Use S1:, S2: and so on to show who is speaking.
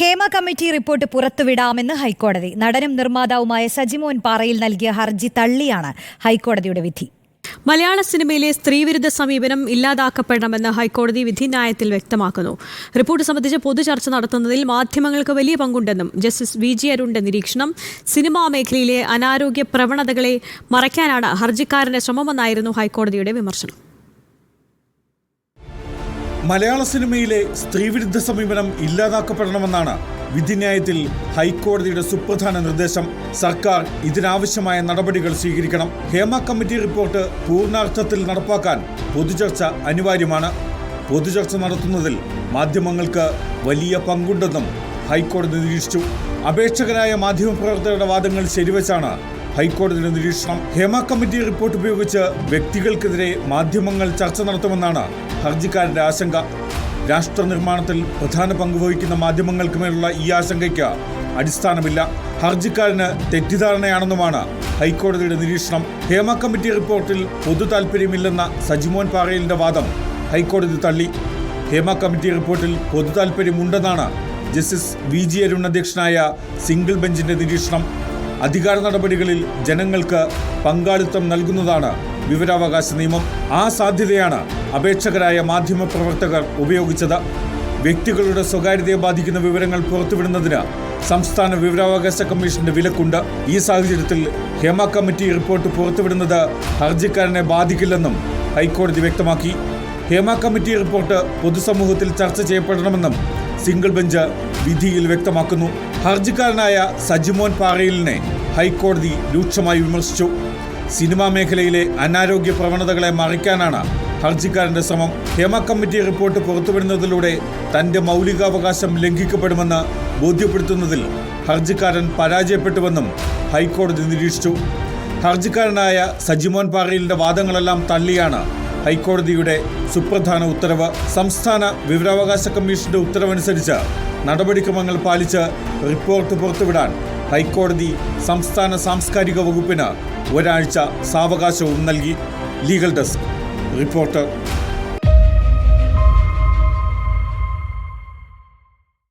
S1: Hema committee report പുറത്തുവിടാമെന്ന് ഹൈക്കോടതി. നടനും നിർമ്മാതാവുമായ സജിമോൻ പാറയിൽ നൽകിയ ഹർജി തള്ളിയാണ് ഹൈക്കോടതിയുടെ വിധി.
S2: മലയാള സിനിമയിലെ സ്ത്രീവിരുദ്ധ സമീപനം ഇല്ലാതാക്കപ്പെടണമെന്ന് ഹൈക്കോടതി വിധിന്യായത്തിൽ വ്യക്തമാക്കുന്നു. റിപ്പോർട്ട് സംബന്ധിച്ച് പൊതുചർച്ച നടത്തുന്നതിൽ മാധ്യമങ്ങൾക്ക് വലിയ പങ്കുണ്ടെന്നും ജസ്റ്റിസ് വി.ജി. അരുണിന്റെ നിരീക്ഷണം. സിനിമാ മേഖലയിലെ അനാരോഗ്യ പ്രവണതകളെ മറയ്ക്കാനാണ് ഹർജിക്കാരന്റെ ശ്രമമെന്നായിരുന്നു ഹൈക്കോടതിയുടെ വിമർശനം.
S3: മലയാള സിനിമയിലെ സ്ത്രീവിരുദ്ധ സമീപനം ഇല്ലാതാക്കപ്പെടണമെന്നാണ് വിധിന്യായത്തിൽ ഹൈക്കോടതിയുടെ സുപ്രധാന നിർദ്ദേശം. സർക്കാർ ഇതിനാവശ്യമായ നടപടികൾ സ്വീകരിക്കണം. ഹേമ കമ്മിറ്റി റിപ്പോർട്ട് പൂർണ്ണാർത്ഥത്തിൽ നടപ്പാക്കാൻ പൊതുചർച്ച അനിവാര്യമാണ്. പൊതുചർച്ച നടത്തുന്നതിൽ മാധ്യമങ്ങൾക്ക് വലിയ പങ്കുണ്ടെന്നും ഹൈക്കോടതി നിരീക്ഷിച്ചു. അപേക്ഷകരായ മാധ്യമപ്രവർത്തകരുടെ വാദങ്ങൾ ശരിവച്ചാണ് ഹൈക്കോടതിയുടെ നിരീക്ഷണം. ഹേമ കമ്മിറ്റി റിപ്പോർട്ട് ഉപയോഗിച്ച് വ്യക്തികൾക്കെതിരെ മാധ്യമങ്ങൾ ചർച്ച നടത്തുമെന്നാണ് ഹർജിക്കാരന്റെ ആശങ്ക. രാഷ്ട്ര നിർമ്മാണത്തിൽ പ്രധാന പങ്കുവഹിക്കുന്ന മാധ്യമങ്ങൾക്ക് മേലുള്ള ഈ ആശങ്കയ്ക്ക് അടിസ്ഥാനമില്ല. ഹർജിക്കാരന് തെറ്റിദ്ധാരണയാണെന്നുമാണ് ഹൈക്കോടതിയുടെ നിരീക്ഷണം. ഹേമ കമ്മിറ്റി റിപ്പോർട്ടിൽ പൊതു താൽപര്യമില്ലെന്ന സജിമോൻ പാറയിലിന്റെ വാദം ഹൈക്കോടതി തള്ളി. ഹേമ കമ്മിറ്റി റിപ്പോർട്ടിൽ പൊതു താൽപര്യമുണ്ടെന്നാണ് ജസ്റ്റിസ് വി.ജി. അരുൺ അധ്യക്ഷനായ സിംഗിൾ ബെഞ്ചിന്റെ നിരീക്ഷണം. അധികാര നടപടികളിൽ ജനങ്ങൾക്ക് പങ്കാളിത്തം നൽകുന്നതാണ് വിവരാവകാശ നിയമം. ആ സാധ്യതയാണ് അപേക്ഷകരായ മാധ്യമപ്രവർത്തകർ ഉപയോഗിച്ചത്. വ്യക്തികളുടെ സ്വകാര്യതയെ ബാധിക്കുന്ന വിവരങ്ങൾ പുറത്തുവിടുന്നതിന് സംസ്ഥാന വിവരാവകാശ കമ്മീഷന്റെ വിലക്കുണ്ട്. ഈ സാഹചര്യത്തിൽ ഹേമ കമ്മിറ്റി റിപ്പോർട്ട് പുറത്തുവിടുന്നത് ഹർജിക്കാരനെ ബാധിക്കില്ലെന്നും ഹൈക്കോടതി വ്യക്തമാക്കി. ഹേമ കമ്മിറ്റി റിപ്പോർട്ട് പൊതുസമൂഹത്തിൽ ചർച്ച ചെയ്യപ്പെടണമെന്നും സിംഗിൾ ബെഞ്ച് വിധിയിൽ വ്യക്തമാക്കുന്നു. ഹർജിക്കാരനായ സജിമോൻ പാറയിലിനെ ഹൈക്കോടതി രൂക്ഷമായി വിമർശിച്ചു. സിനിമാ മേഖലയിലെ അനാരോഗ്യ പ്രവണതകളെ മറയ്ക്കാനാണ് ഹർജിക്കാരന്റെ ശ്രമം. ഹേമ കമ്മിറ്റി റിപ്പോർട്ട് പുറത്തുവിടുന്നതിലൂടെ തന്റെ മൗലികാവകാശം ലംഘിക്കപ്പെടുമെന്ന് ബോധ്യപ്പെടുത്തുന്നതിൽ ഹർജിക്കാരൻ പരാജയപ്പെട്ടുവെന്നും ഹൈക്കോടതി നിരീക്ഷിച്ചു. ഹർജിക്കാരനായ സജിമോൻ പാറയിലിന്റെ വാദങ്ങളെല്ലാം തള്ളിയാണ് ഹൈക്കോടതിയുടെ സുപ്രധാന ഉത്തരവ്. സംസ്ഥാന വിവരാവകാശ കമ്മീഷന്റെ ഉത്തരവനുസരിച്ച് നടപടിക്രമങ്ങൾ പാലിച്ച് റിപ്പോർട്ട് പുറത്തുവിടാൻ ഹൈക്കോടതി സംസ്ഥാന സാംസ്കാരിക വകുപ്പിന് ഒരാഴ്ച സാവകാശവും നൽകി. Legal desk reporter.